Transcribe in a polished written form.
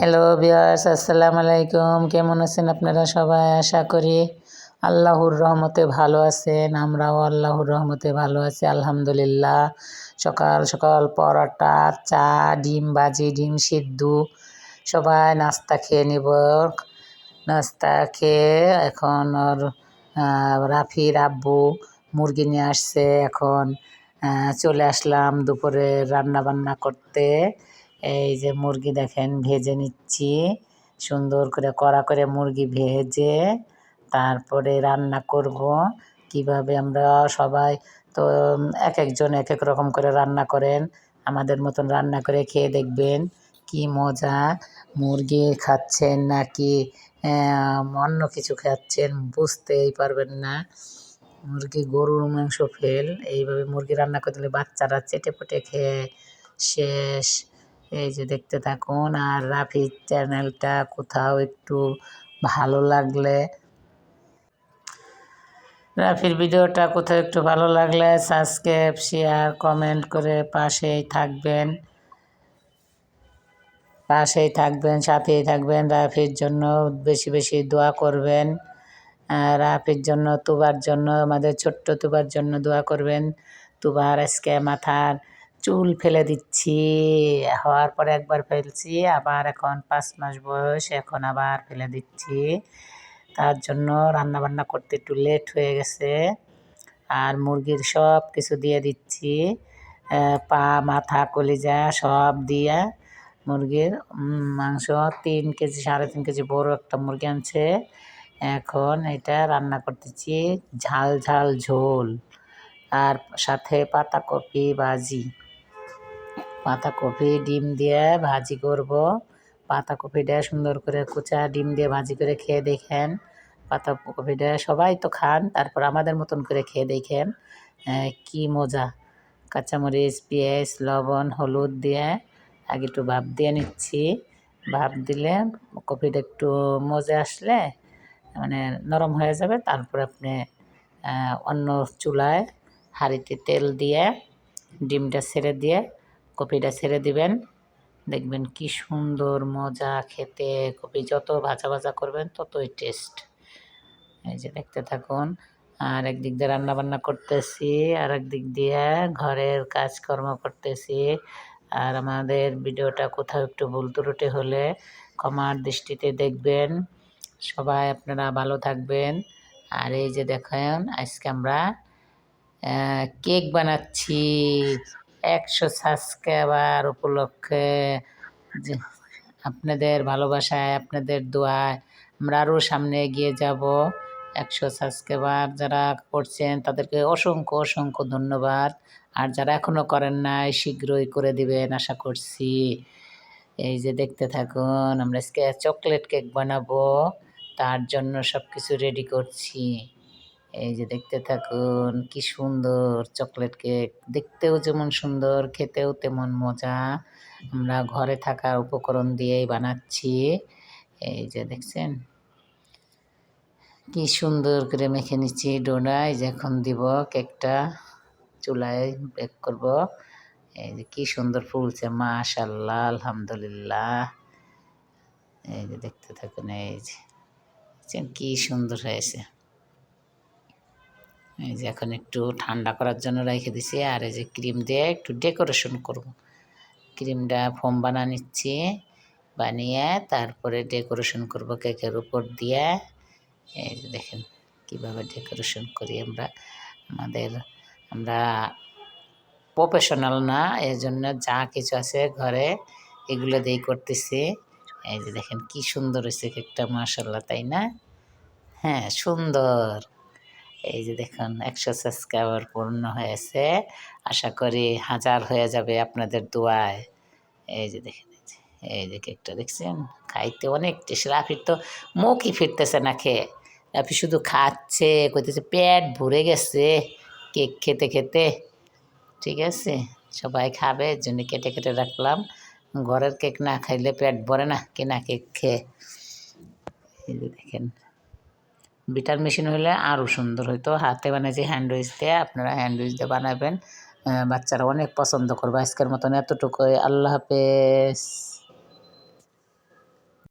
Hello viewers, আসসালামু আলাইকুম। কেমন আছেন আপনারা সবাই? আশা করি আল্লাহর রহমতে ভালো আছেন। আমরাও আল্লাহর রহমতে ভালো আছি আলহামদুলিল্লাহ। সকাল সকাল পরোটা, চা, ডিম ভাজি, ডিম সিদ্ধ সবাই নাস্তা খেয়ে নিব। নাস্তা খেয়ে এখন ওর রাফির আব্বু মুরগি নিয়ে আসছে। এখন চলে আসলাম দুপুরে রান্না বান্না করতে। এই যে মুরগি দেখেন ভেজে নিচ্ছি, সুন্দর করে কড়া করে মুরগি ভেজে তারপরে রান্না করব। কিভাবে আমরা সবাই তো এক একজন এক এক রকম করে রান্না করেন, আমাদের মতন রান্না করে খেয়ে দেখবেন কি মজা। মুরগি খাচ্ছেন নাকি অন্য কিছু খাচ্ছেন বুঝতেই পারবেন না। মুরগি গরুর মাংস ফেল, এইভাবে মুরগি রান্না করে দিলে বাচ্চারা চেটেপুটে খেয়ে শেষ। এই যে দেখতে থাকুন। আর রাফির চ্যানেলটা কোথাও একটু ভালো লাগলে, রাফির ভিডিওটা কোথাও একটু ভালো লাগলে সাবস্ক্রাইব, শেয়ার, কমেন্ট করে পাশেই থাকবেন, সাথেই থাকবেন। রাফির জন্য বেশি বেশি দোয়া করবেন। রাফির জন্য, তুবার জন্য, আমাদের ছোট্ট তুবার জন্য দোয়া করবেন। তুবার আজকে মাথার চুল ফেলে দিচ্ছি, হওয়ার পরে একবার ফেলছি, আবার এখন 5 মাস বয়স, এখন আবার ফেলে দিচ্ছি। তার জন্য রান্নাবান্না করতে একটু লেট হয়ে গেছে। আর মুরগির সব কিছু দিয়ে দিচ্ছি, পা, মাথা, কলিজা সব দিয়ে মুরগির মাংস 3 কেজি 3.5 কেজি বড় একটা মুরগি আনছে। এখন এটা রান্না করতেছি, ঝাল ঝাল ঝোল, আর সাথে পাতাকপি ভাজি, পাতাকপি ডিম দিয়ে ভাজি করব। পাতাকপিটা সুন্দর করে কুচা ডিম দিয়ে ভাজি করে খেয়ে দেখেন। পাতাকপিটা সবাই তো খান, তারপর আমাদের মতন করে খেয়ে দেখেন কি মজা। কাঁচামরিচ, পেঁয়াজ, লবণ, হলুদ দিয়ে আগে একটু ভাপ দিয়ে নিচ্ছি। ভাপ দিলে কপিটা একটু মজে আসলে মানে নরম হয়ে যাবে। তারপর আপনি অন্য চুলায় হাঁড়িতে তেল দিয়ে ডিমটা ছেড়ে দিয়ে কপিটা ছেড়ে দিবেন। দেখবেন কি সুন্দর মজা খেতে। কপি যত ভাজা ভাজা করবেন ততই টেস্ট। এই যে দেখতে থাকুন। আর একদিক দিয়ে রান্নাবান্না করতেছি, আর একদিক দিয়ে ঘরের কাজকর্ম করতেছি। আর আমাদের ভিডিওটা কোথাও একটু ভুল ত্রুটি হলে ক্ষমার দৃষ্টিতে দেখবেন। সবাই আপনারা ভালো থাকবেন। আর এই যে দেখেন আজকে আমরা কেক বানাচ্ছি 100 সাবস্ক্রাইবার উপলক্ষে। যে আপনাদের ভালোবাসায়, আপনাদের দোয়ায় আমরা আরও সামনে এগিয়ে যাব। 100 সাবস্ক্রাইবার যারা করছেন তাদেরকে অসংখ্য অসংখ্য ধন্যবাদ। আর যারা এখনও করেন নাই শীঘ্রই করে দিবেন আশা করছি। এই যে দেখতে থাকুন, আমরা আজকে চকলেট কেক বানাবো, তার জন্য সব কিছু রেডি করছি। এই যে দেখতে থাকুন, কি সুন্দর চকলেট কেক, দেখতেও যেমন সুন্দর খেতেও তেমন মজা। আমরা ঘরে থাকা উপকরণ দিয়েই বানাচ্ছি। এই যে দেখছেন কি সুন্দর করে মেখে নিচ্ছি ডোনা। এই যে এখন দিব কেকটা, চুলায় বেক করব। এই যে কি সুন্দর ফুলছে, মাশাআল্লাহ, আলহামদুলিল্লাহ। এই যে দেখতে থাকুন, এই যে দেখছেন কি সুন্দর হয়েছে। এই যে এখন একটু ঠান্ডা করার জন্য রেখে দিছি। আর এই যে ক্রিম দিয়ে একটু ডেকোরেশন করব। ক্রিমটা ফোম নিচ্ছি, বানিয়ে তারপরে ডেকোরেশন করব কেকের উপর দিয়ে। এই যে দেখেন কীভাবে ডেকোরেশন করি আমরা। আমরা প্রফেশনাল না, এই জন্য যা কিছু আছে ঘরে এগুলো দিয়েই করতেছি। এই যে দেখেন কি সুন্দর হয়েছে কেকটা, মাশাআল্লাহ, তাই না? হ্যাঁ, সুন্দর। এই যে দেখুন 100 সাবস্ক্রাইবার পূর্ণ হয়েছে, আশা করি 1000 হয়ে যাবে আপনাদের দোয়ায়। এই যে দেখেন, এই যে কেকটা দেখছেন, খাইতে অনেক টেস্ট। রাফির তো মুখই ফিরতেছে না খেয়ে, রাফি শুধু খাচ্ছে, কইতেছে পেট ভরে গেছে কেক খেতে খেতে। ঠিক আছে, সবাই খাবে এর জন্য কেটে কেটে রাখলাম। ঘরের কেক না খাইলে পেট ভরে না কেনা কেক খেয়ে। এই যে দেখেন, বিটার মেশিন হলে আরও সুন্দর হইতো। হাতে বানিয়েছি হ্যান্ডউইচ দিয়ে, আপনারা হ্যান্ডউইচ দিয়ে বানাবেন, বাচ্চারা অনেক পছন্দ করবে। আজকের মতন এতটুকুই, আল্লাহ হাফেজ।